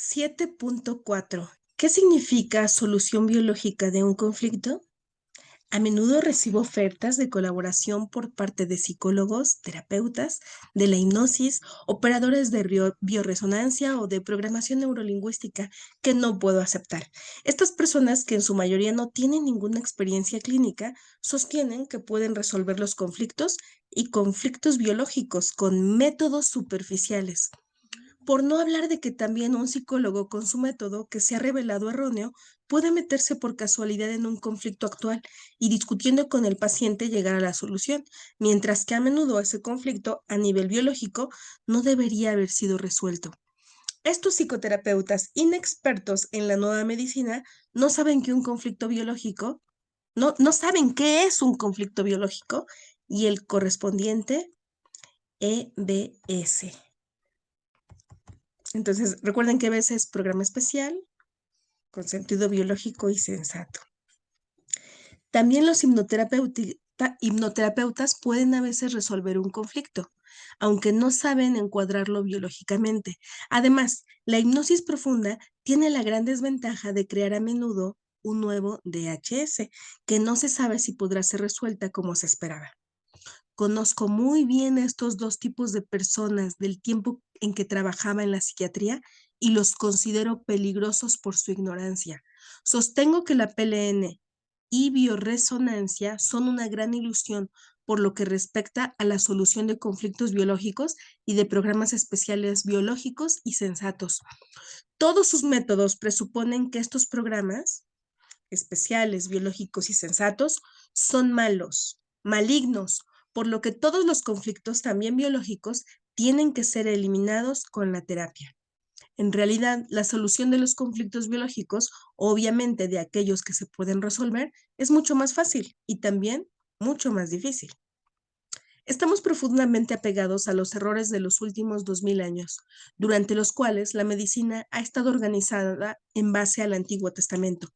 7.4. ¿Qué significa solución biológica de un conflicto? A menudo recibo ofertas de colaboración por parte de psicólogos, terapeutas, de la hipnosis, operadores de bioresonancia o de programación neurolingüística que no puedo aceptar. Estas personas, que en su mayoría no tienen ninguna experiencia clínica, sostienen que pueden resolver los conflictos y conflictos biológicos con métodos superficiales. Por no hablar de que también un psicólogo con su método, que se ha revelado erróneo, puede meterse por casualidad en un conflicto actual y, discutiendo con el paciente, llegar a la solución, mientras que a menudo ese conflicto a nivel biológico no debería haber sido resuelto. Estos psicoterapeutas inexpertos en la nueva medicina no saben que un conflicto biológico, no saben qué es un conflicto biológico y el correspondiente EBS. Entonces, recuerden que EBS es programa especial con sentido biológico y sensato. También los hipnoterapeutas pueden a veces resolver un conflicto, aunque no saben encuadrarlo biológicamente. Además, la hipnosis profunda tiene la gran desventaja de crear a menudo un nuevo DHS, que no se sabe si podrá ser resuelta como se esperaba. Conozco muy bien a estos dos tipos de personas del tiempo en que trabajaba en la psiquiatría y los considero peligrosos por su ignorancia. Sostengo que la PLN y bioresonancia son una gran ilusión por lo que respecta a la solución de conflictos biológicos y de programas especiales biológicos y sensatos. Todos sus métodos presuponen que estos programas especiales, biológicos y sensatos son malos, malignos, por lo que todos los conflictos, también biológicos, tienen que ser eliminados con la terapia. En realidad, la solución de los conflictos biológicos, obviamente de aquellos que se pueden resolver, es mucho más fácil y también mucho más difícil. Estamos profundamente apegados a los errores de los últimos 2000 años, durante los cuales la medicina ha estado organizada en base al Antiguo Testamento,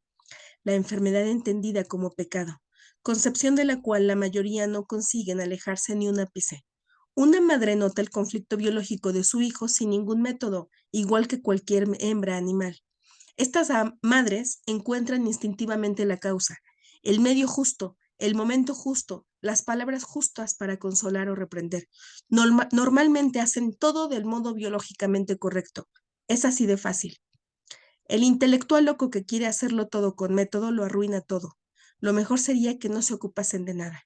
la enfermedad entendida como pecado, concepción de la cual la mayoría no consiguen alejarse ni un ápice. Una madre nota el conflicto biológico de su hijo sin ningún método, igual que cualquier hembra animal. Estas madres encuentran instintivamente la causa, el medio justo, el momento justo, las palabras justas para consolar o reprender. Normalmente hacen todo del modo biológicamente correcto. Es así de fácil. El intelectual loco que quiere hacerlo todo con método lo arruina todo. Lo mejor sería que no se ocupasen de nada.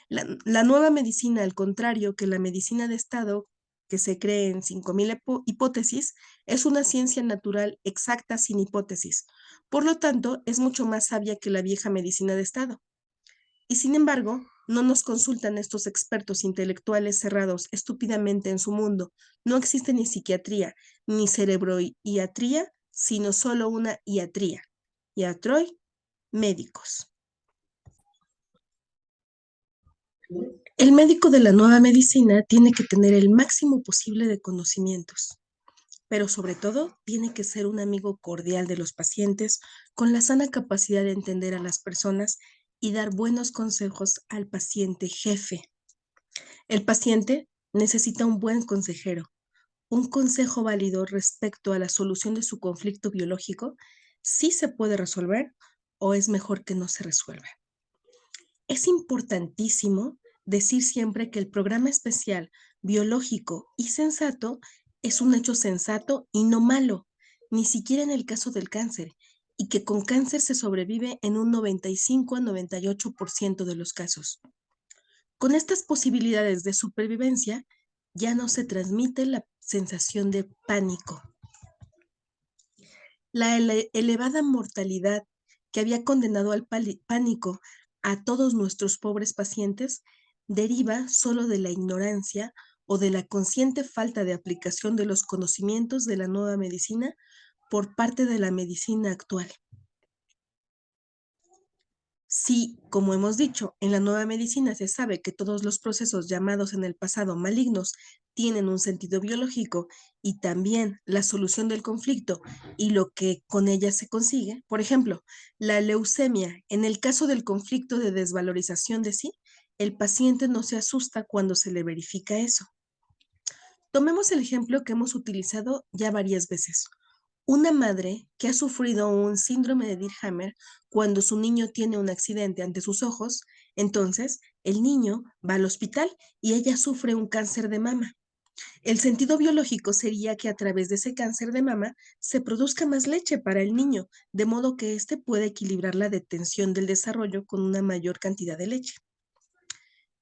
La nueva medicina, al contrario que la medicina de Estado, que se cree en 5000 hipótesis, es una ciencia natural exacta sin hipótesis. Por lo tanto, es mucho más sabia que la vieja medicina de Estado. Y sin embargo, no nos consultan estos expertos intelectuales cerrados estúpidamente en su mundo. No existe ni psiquiatría, ni cerebroiatría, sino solo una iatría. Iatroi, médicos. El médico de la nueva medicina tiene que tener el máximo posible de conocimientos, pero sobre todo tiene que ser un amigo cordial de los pacientes, con la sana capacidad de entender a las personas y dar buenos consejos al paciente jefe. El paciente necesita un buen consejero, un consejo válido respecto a la solución de su conflicto biológico, si se puede resolver o es mejor que no se resuelva. Es importantísimo decir siempre que el programa especial biológico y sensato es un hecho sensato y no malo, ni siquiera en el caso del cáncer, y que con cáncer se sobrevive en un 95 a 98% de los casos. Con estas posibilidades de supervivencia, ya no se transmite la sensación de pánico. La elevada mortalidad que había condenado al pánico a todos nuestros pobres pacientes deriva solo de la ignorancia o de la consciente falta de aplicación de los conocimientos de la nueva medicina por parte de la medicina actual. Si, como hemos dicho, en la nueva medicina se sabe que todos los procesos llamados en el pasado malignos tienen un sentido biológico y también la solución del conflicto y lo que con ella se consigue, por ejemplo, la leucemia, en el caso del conflicto de desvalorización de sí, el paciente no se asusta cuando se le verifica eso. Tomemos el ejemplo que hemos utilizado ya varias veces. Una madre que ha sufrido un síndrome de Dirhammer cuando su niño tiene un accidente ante sus ojos, entonces el niño va al hospital y ella sufre un cáncer de mama. El sentido biológico sería que a través de ese cáncer de mama se produzca más leche para el niño, de modo que éste pueda equilibrar la detención del desarrollo con una mayor cantidad de leche.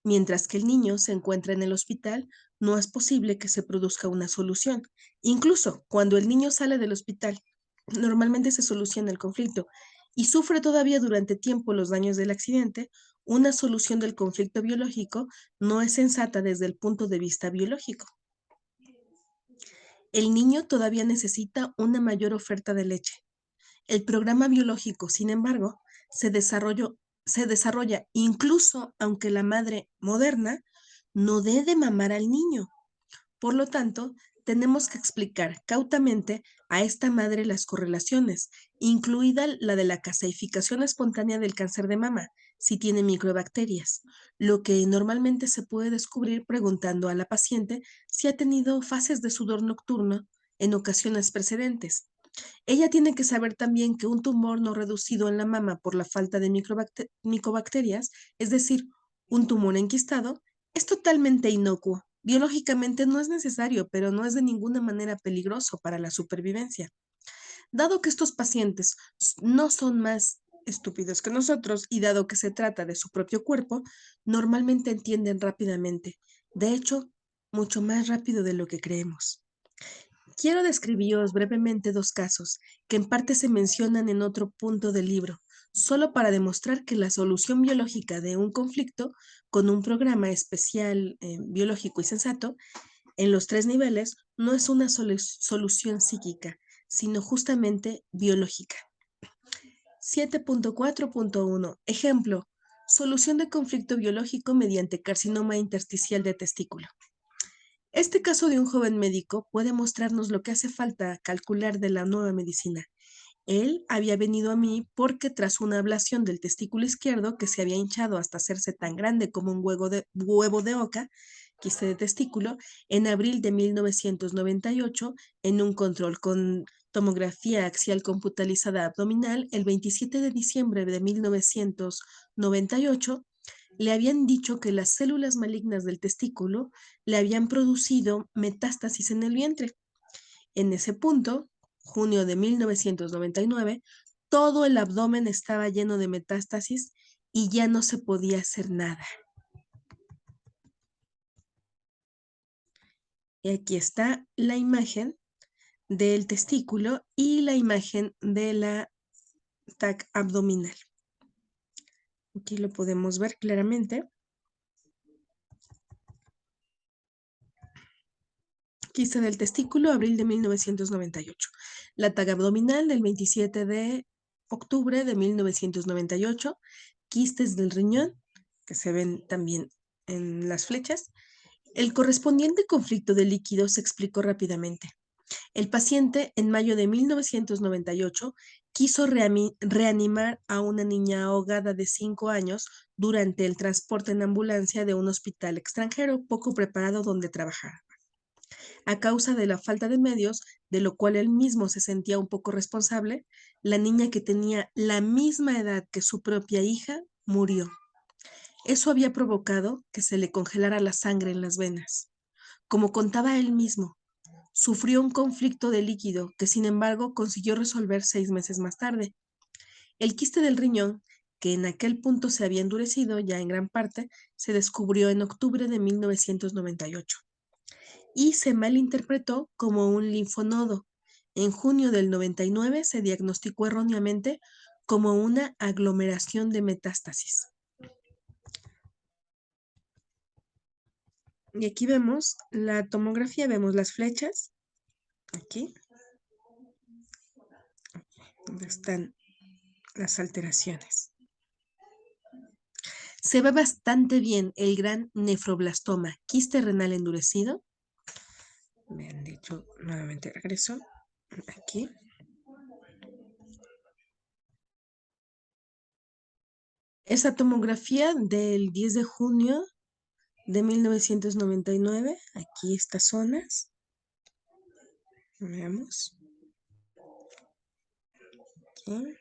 Mientras que el niño se encuentra en el hospital, no es posible que se produzca una solución. Incluso cuando el niño sale del hospital, normalmente se soluciona el conflicto y sufre todavía durante tiempo los daños del accidente, una solución del conflicto biológico no es sensata desde el punto de vista biológico. El niño todavía necesita una mayor oferta de leche. El programa biológico, sin embargo, se desarrolla incluso aunque la madre moderna no dé de mamar al niño. Por lo tanto, tenemos que explicar cautamente a esta madre las correlaciones, incluida la de la caseificación espontánea del cáncer de mama, si tiene microbacterias, lo que normalmente se puede descubrir preguntando a la paciente si ha tenido fases de sudor nocturno en ocasiones precedentes. Ella tiene que saber también que un tumor no reducido en la mama por la falta de micobacterias, es decir, un tumor enquistado, es totalmente inocuo. Biológicamente no es necesario, pero no es de ninguna manera peligroso para la supervivencia. Dado que estos pacientes no son más estúpidos que nosotros y dado que se trata de su propio cuerpo, normalmente entienden rápidamente. De hecho, mucho más rápido de lo que creemos. Quiero describiros brevemente dos casos que en parte se mencionan en otro punto del libro, solo para demostrar que la solución biológica de un conflicto con un programa especial biológico y sensato en los tres niveles no es una solución psíquica, sino justamente biológica. 7.4.1. Ejemplo, solución de conflicto biológico mediante carcinoma intersticial de testículo. Este caso de un joven médico puede mostrarnos lo que hace falta calcular de la nueva medicina. Él había venido a mí porque tras una ablación del testículo izquierdo que se había hinchado hasta hacerse tan grande como un huevo de oca, quiste de testículo, en abril de 1998, en un control con tomografía axial computarizada abdominal, el 27 de diciembre de 1998, le habían dicho que las células malignas del testículo le habían producido metástasis en el vientre. En ese punto, junio de 1999, todo el abdomen estaba lleno de metástasis y ya no se podía hacer nada. Y aquí está la imagen del testículo y la imagen de la TAC abdominal. Aquí lo podemos ver claramente. Quiste del testículo, abril de 1998. La TAC abdominal del 27 de octubre de 1998. Quistes del riñón, que se ven también en las flechas. El correspondiente conflicto de líquido se explicó rápidamente. El paciente, en mayo de 1998, quiso reanimar a una niña ahogada de 5 años durante el transporte en ambulancia de un hospital extranjero poco preparado donde trabajara. A causa de la falta de medios, de lo cual él mismo se sentía un poco responsable, la niña que tenía la misma edad que su propia hija murió. Eso había provocado que se le congelara la sangre en las venas. Como contaba él mismo, sufrió un conflicto de líquido que sin embargo consiguió resolver 6 meses más tarde. El quiste del riñón, que en aquel punto se había endurecido ya en gran parte, se descubrió en octubre de 1998 y se malinterpretó como un linfonodo. En junio del 99 se diagnosticó erróneamente como una aglomeración de metástasis. Y aquí vemos la tomografía, vemos las flechas, aquí, donde están las alteraciones. Se ve bastante bien el gran nefroblastoma, quiste renal endurecido. Me han dicho, nuevamente regreso, aquí. Esa tomografía del 10 de junio de 1999, aquí estas zonas, veamos. Aquí.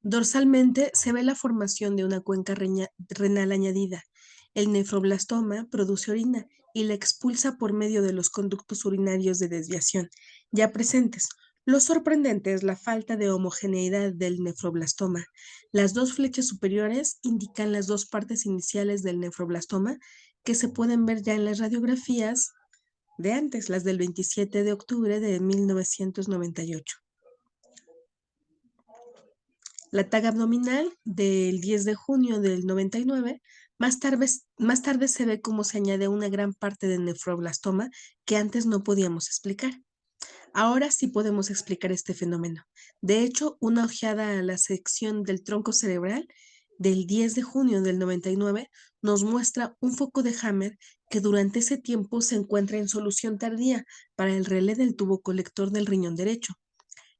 Dorsalmente se ve la formación de una cuenca renal añadida. El nefroblastoma produce orina y la expulsa por medio de los conductos urinarios de desviación ya presentes. Lo sorprendente es la falta de homogeneidad del nefroblastoma. Las dos flechas superiores indican las dos partes iniciales del nefroblastoma que se pueden ver ya en las radiografías de antes, las del 27 de octubre de 1998. La tag abdominal del 10 de junio del 99, más tarde se ve cómo se añade una gran parte del nefroblastoma que antes no podíamos explicar. Ahora sí podemos explicar este fenómeno. De hecho, una ojeada a la sección del tronco cerebral del 10 de junio del 99 nos muestra un foco de Hammer que durante ese tiempo se encuentra en solución tardía para el relé del tubo colector del riñón derecho.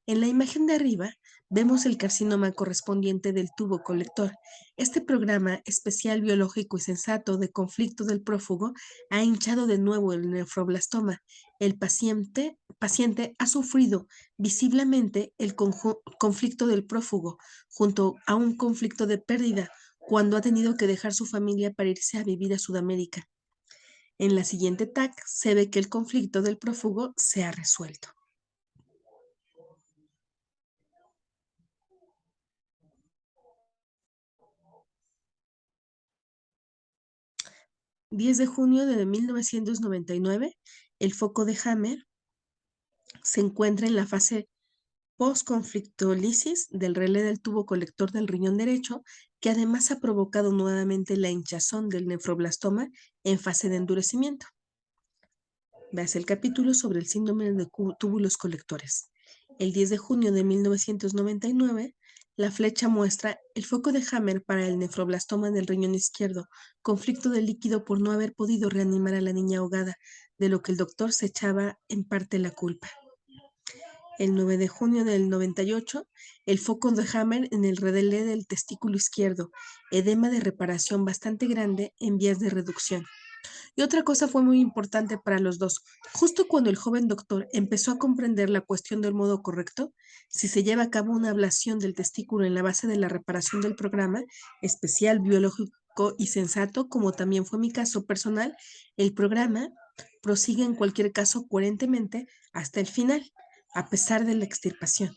En la imagen de arriba vemos el carcinoma correspondiente del tubo colector. Este programa especial biológico y sensato de conflicto del prófugo ha hinchado de nuevo el nefroblastoma. El paciente ha sufrido visiblemente el conflicto del prófugo junto a un conflicto de pérdida cuando ha tenido que dejar su familia para irse a vivir a Sudamérica. En la siguiente TAC se ve que el conflicto del prófugo se ha resuelto. 10 de junio de 1999, el foco de Hammer se encuentra en la fase post-conflictólisis del relé del tubo colector del riñón derecho, que además ha provocado nuevamente la hinchazón del nefroblastoma en fase de endurecimiento. Veas el capítulo sobre el síndrome de túbulos colectores. El 10 de junio de 1999, la flecha muestra el foco de Hammer para el nefroblastoma del riñón izquierdo, conflicto de líquido por no haber podido reanimar a la niña ahogada, de lo que el doctor se echaba en parte la culpa. El 9 de junio del 98, el foco de Hammer en el relé del testículo izquierdo, edema de reparación bastante grande en vías de reducción. Y otra cosa fue muy importante para los dos. Justo cuando el joven doctor empezó a comprender la cuestión del modo correcto, si se lleva a cabo una ablación del testículo en la base de la reparación del programa especial biológico y sensato, como también fue mi caso personal, el programa prosigue en cualquier caso coherentemente hasta el final, a pesar de la extirpación.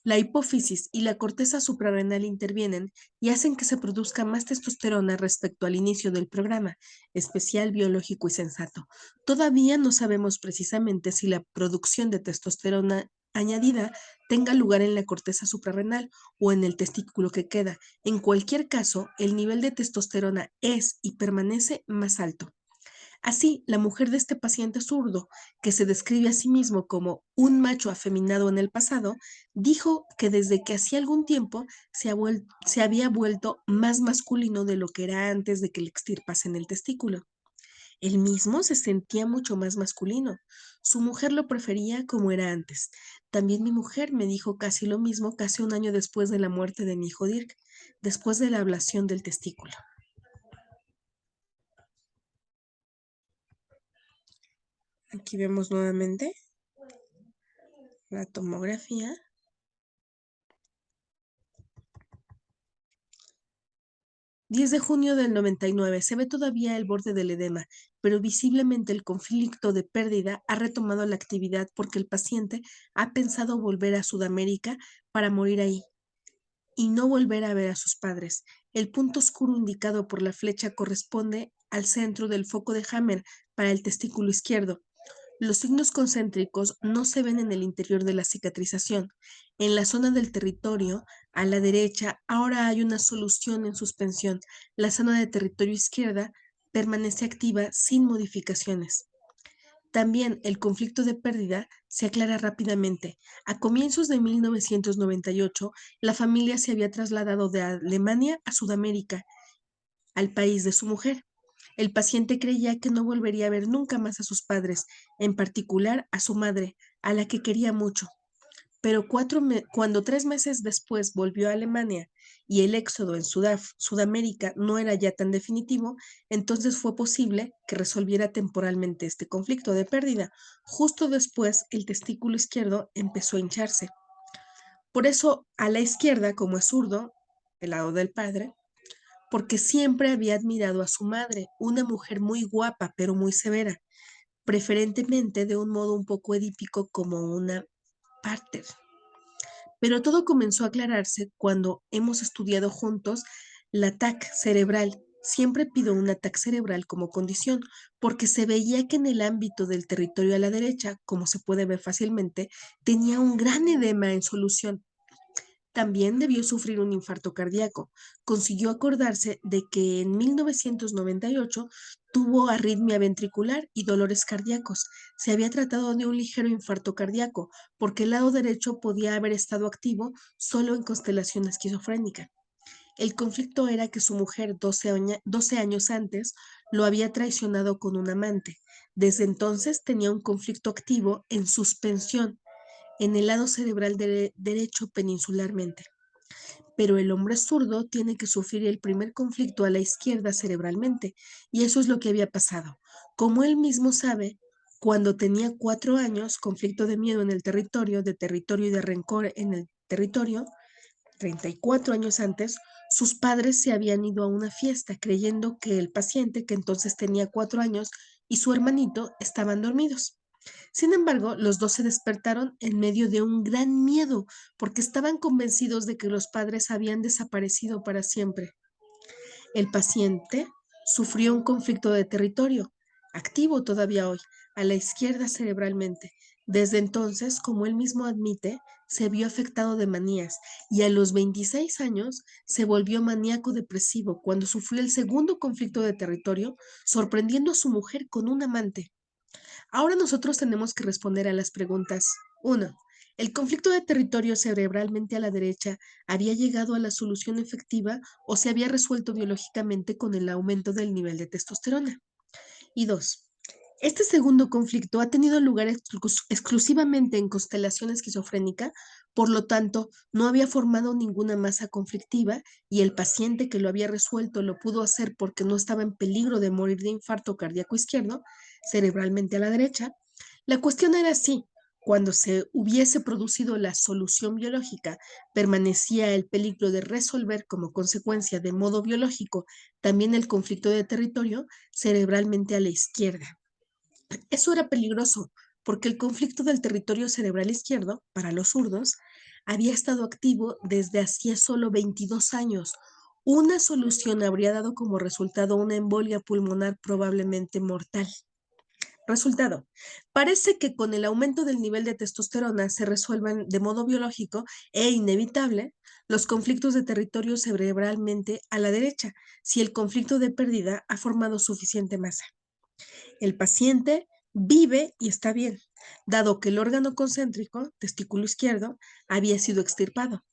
La hipófisis y la corteza suprarrenal intervienen y hacen que se produzca más testosterona respecto al inicio del programa especial biológico y sensato. Todavía no sabemos precisamente si la producción de testosterona añadida tenga lugar en la corteza suprarrenal o en el testículo que queda. En cualquier caso, el nivel de testosterona es y permanece más alto. Así, la mujer de este paciente zurdo, que se describe a sí mismo como un macho afeminado en el pasado, dijo que desde que hacía algún tiempo se había vuelto más masculino de lo que era antes de que le extirpasen el testículo. Él mismo se sentía mucho más masculino. Su mujer lo prefería como era antes. También mi mujer me dijo casi lo mismo casi un año después de la muerte de mi hijo Dirk, después de la ablación del testículo. Aquí vemos nuevamente la tomografía. 10 de junio del 99, se ve todavía el borde del edema, pero visiblemente el conflicto de pérdida ha retomado la actividad porque el paciente ha pensado volver a Sudamérica para morir ahí y no volver a ver a sus padres. El punto oscuro indicado por la flecha corresponde al centro del foco de Hammer para el testículo izquierdo. Los signos concéntricos no se ven en el interior de la cicatrización. En la zona del territorio, a la derecha, ahora hay una solución en suspensión. La zona de territorio izquierda permanece activa sin modificaciones. También el conflicto de pérdida se aclara rápidamente. A comienzos de 1998, la familia se había trasladado de Alemania a Sudamérica, al país de su mujer. El paciente creía que no volvería a ver nunca más a sus padres, en particular a su madre, a la que quería mucho. pero cuando 3 meses después volvió a Alemania y el éxodo en Sudamérica no era ya tan definitivo, entonces fue posible que resolviera temporalmente este conflicto de pérdida. Justo después, el testículo izquierdo empezó a hincharse. Por eso, a la izquierda, como es zurdo, el lado del padre, porque siempre había admirado a su madre, una mujer muy guapa, pero muy severa, preferentemente de un modo un poco edípico como una Parter. Pero todo comenzó a aclararse cuando hemos estudiado juntos la TAC cerebral. Siempre pido una TAC cerebral como condición, porque se veía que en el ámbito del territorio a la derecha, como se puede ver fácilmente, tenía un gran edema en solución. También debió sufrir un infarto cardíaco. Consiguió acordarse de que en 1998 tuvo arritmia ventricular y dolores cardíacos. Se había tratado de un ligero infarto cardíaco, porque el lado derecho podía haber estado activo solo en constelación esquizofrénica. El conflicto era que su mujer 12 años antes lo había traicionado con un amante. Desde entonces tenía un conflicto activo en suspensión en el lado cerebral derecho peninsularmente. Pero el hombre zurdo tiene que sufrir el primer conflicto a la izquierda cerebralmente, y eso es lo que había pasado. Como él mismo sabe, cuando tenía 4 años, conflicto de miedo en el territorio, de territorio y de rencor en el territorio, 34 años antes, sus padres se habían ido a una fiesta creyendo que el paciente, que entonces tenía 4 años, y su hermanito estaban dormidos. Sin embargo, los dos se despertaron en medio de un gran miedo porque estaban convencidos de que los padres habían desaparecido para siempre. El paciente sufrió un conflicto de territorio, activo todavía hoy, a la izquierda cerebralmente. Desde entonces, como él mismo admite, se vio afectado de manías y a los 26 años se volvió maníaco depresivo cuando sufrió el segundo conflicto de territorio, sorprendiendo a su mujer con un amante. Ahora nosotros tenemos que responder a las preguntas. Uno, ¿el conflicto de territorio cerebralmente a la derecha había llegado a la solución efectiva o se había resuelto biológicamente con el aumento del nivel de testosterona? Y dos, este segundo conflicto ha tenido lugar exclusivamente en constelación esquizofrénica, por lo tanto, no había formado ninguna masa conflictiva y el paciente que lo había resuelto lo pudo hacer porque no estaba en peligro de morir de infarto cardíaco izquierdo, cerebralmente a la derecha. La cuestión era si, cuando se hubiese producido la solución biológica, permanecía el peligro de resolver como consecuencia de modo biológico también el conflicto de territorio cerebralmente a la izquierda. Eso era peligroso, porque el conflicto del territorio cerebral izquierdo, para los zurdos, había estado activo desde hacía solo 22 años. Una solución habría dado como resultado una embolia pulmonar probablemente mortal. Resultado, parece que con el aumento del nivel de testosterona se resuelvan de modo biológico e inevitable los conflictos de territorio cerebralmente a la derecha, si el conflicto de pérdida ha formado suficiente masa. El paciente vive y está bien, dado que el órgano concéntrico, testículo izquierdo, había sido extirpado.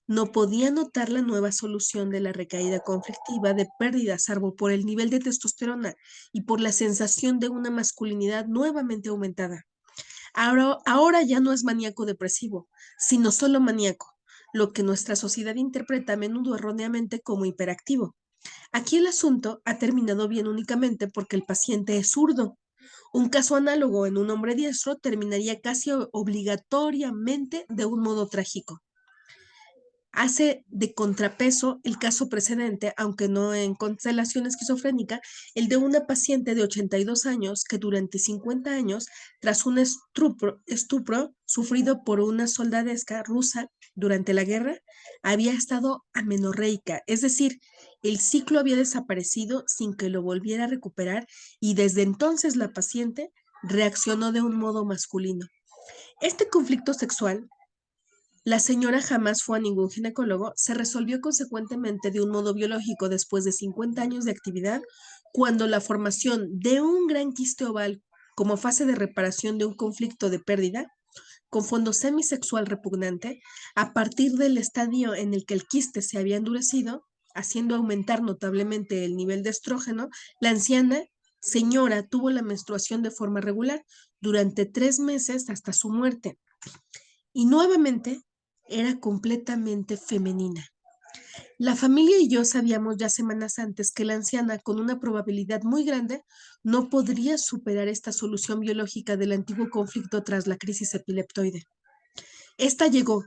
No podía notar la nueva solución de la recaída conflictiva de pérdida, salvo por el nivel de testosterona y por la sensación de una masculinidad nuevamente aumentada. Ahora ya no es maníaco depresivo, sino solo maníaco, lo que nuestra sociedad interpreta a menudo erróneamente como hiperactivo. Aquí el asunto ha terminado bien únicamente porque el paciente es zurdo. Un caso análogo en un hombre diestro terminaría casi obligatoriamente de un modo trágico. Hace de contrapeso el caso precedente, aunque no en constelación esquizofrénica, el de una paciente de 82 años que durante 50 años, tras un estupro sufrido por una soldadesca rusa durante la guerra, había estado amenorreica, es decir, el ciclo había desaparecido sin que lo volviera a recuperar y desde entonces la paciente reaccionó de un modo masculino. Este conflicto sexual, la señora jamás fue a ningún ginecólogo, se resolvió consecuentemente de un modo biológico después de 50 años de actividad, cuando la formación de un gran quiste oval como fase de reparación de un conflicto de pérdida, con fondo semisexual repugnante, a partir del estadio en el que el quiste se había endurecido, haciendo aumentar notablemente el nivel de estrógeno, la anciana señora tuvo la menstruación de forma regular durante 3 meses hasta su muerte. y nuevamente era completamente femenina. La familia y yo sabíamos ya semanas antes que la anciana, con una probabilidad muy grande, no podría superar esta solución biológica del antiguo conflicto tras la crisis epileptoide. Esta llegó,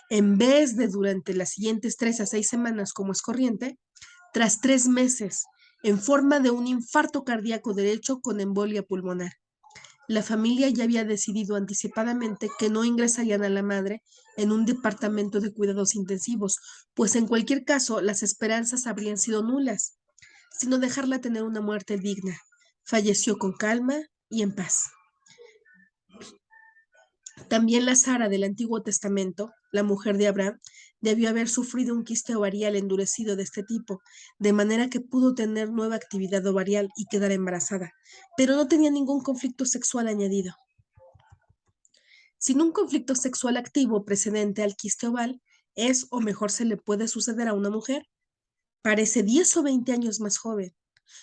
en vez de durante las siguientes 3 a 6 semanas como es corriente, tras 3 meses, en forma de un infarto cardíaco derecho con embolia pulmonar. La familia ya había decidido anticipadamente que no ingresarían a la madre en un departamento de cuidados intensivos, pues en cualquier caso las esperanzas habrían sido nulas, sino dejarla tener una muerte digna. Falleció con calma y en paz. También la Sara del Antiguo Testamento, la mujer de Abraham, debió haber sufrido un quiste ovarial endurecido de este tipo, de manera que pudo tener nueva actividad ovarial y quedar embarazada, pero no tenía ningún conflicto sexual añadido. Sin un conflicto sexual activo precedente al quiste oval, es o mejor se le puede suceder a una mujer. Parece 10 o 20 años más joven,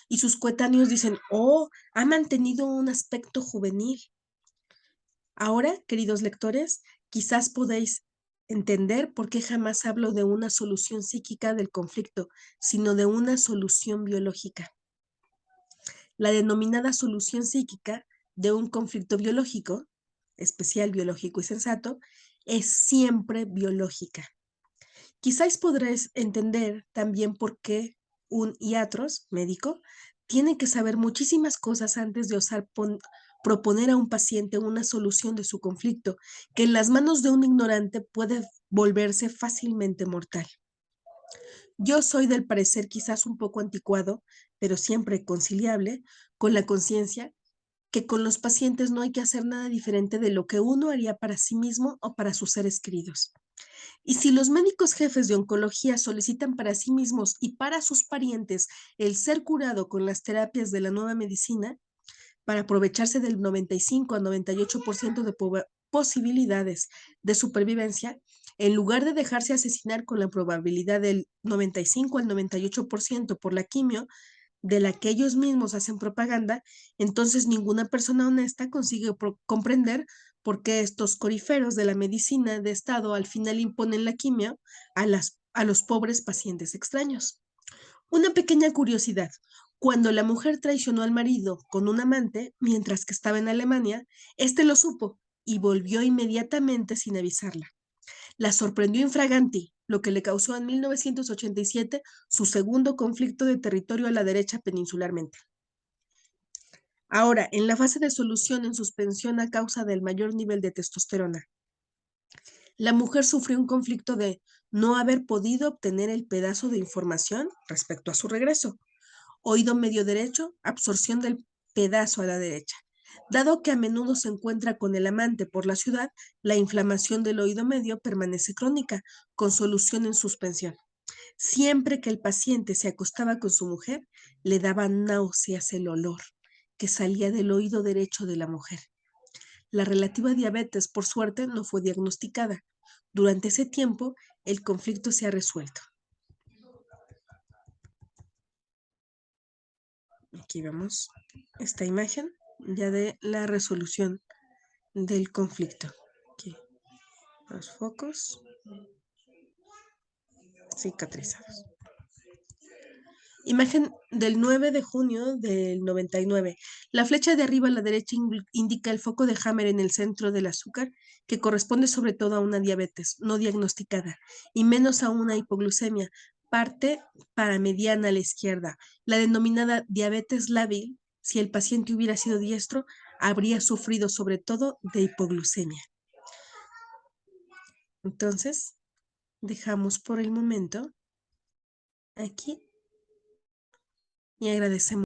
y sus coetáneos dicen, oh, ha mantenido un aspecto juvenil. Ahora, queridos lectores, quizás podéis entender por qué jamás hablo de una solución psíquica del conflicto, sino de una solución biológica. La denominada solución psíquica de un conflicto biológico, especial, biológico y sensato, es siempre biológica. Quizás podréis entender también por qué un iatros, médico, tiene que saber muchísimas cosas antes de osar proponer a un paciente una solución de su conflicto, que en las manos de un ignorante puede volverse fácilmente mortal. Yo soy del parecer quizás un poco anticuado, pero siempre conciliable, con la conciencia que con los pacientes no hay que hacer nada diferente de lo que uno haría para sí mismo o para sus seres queridos. Y si los médicos jefes de oncología solicitan para sí mismos y para sus parientes el ser curado con las terapias de la nueva medicina, para aprovecharse del 95 a 98% de posibilidades de supervivencia, en lugar de dejarse asesinar con la probabilidad del 95 al 98% por la quimio, de la que ellos mismos hacen propaganda, entonces ninguna persona honesta consigue comprender por qué estos coríferos de la medicina de Estado al final imponen la quimio a los pobres pacientes extraños. Una pequeña curiosidad. Cuando la mujer traicionó al marido con un amante mientras que estaba en Alemania, este lo supo y volvió inmediatamente sin avisarla. La sorprendió infraganti, lo que le causó en 1987 su segundo conflicto de territorio a la derecha peninsularmente. Ahora, en la fase de solución en suspensión a causa del mayor nivel de testosterona, la mujer sufrió un conflicto de no haber podido obtener el pedazo de información respecto a su regreso. Oído medio derecho, absorción del pedazo a la derecha. Dado que a menudo se encuentra con el amante por la ciudad, la inflamación del oído medio permanece crónica, con solución en suspensión. Siempre que el paciente se acostaba con su mujer, le daba náuseas el olor que salía del oído derecho de la mujer. La relativa diabetes, por suerte, no fue diagnosticada. Durante ese tiempo, el conflicto se ha resuelto. Aquí vemos esta imagen ya de la resolución del conflicto. Aquí, los focos cicatrizados. Imagen del 9 de junio del 99. La flecha de arriba a la derecha indica el foco de Hammer en el centro del azúcar, que corresponde sobre todo a una diabetes no diagnosticada y menos a una hipoglucemia, parte paramediana a la izquierda. La denominada diabetes lábil, si el paciente hubiera sido diestro, habría sufrido sobre todo de hipoglucemia. Entonces, dejamos por el momento aquí y agradecemos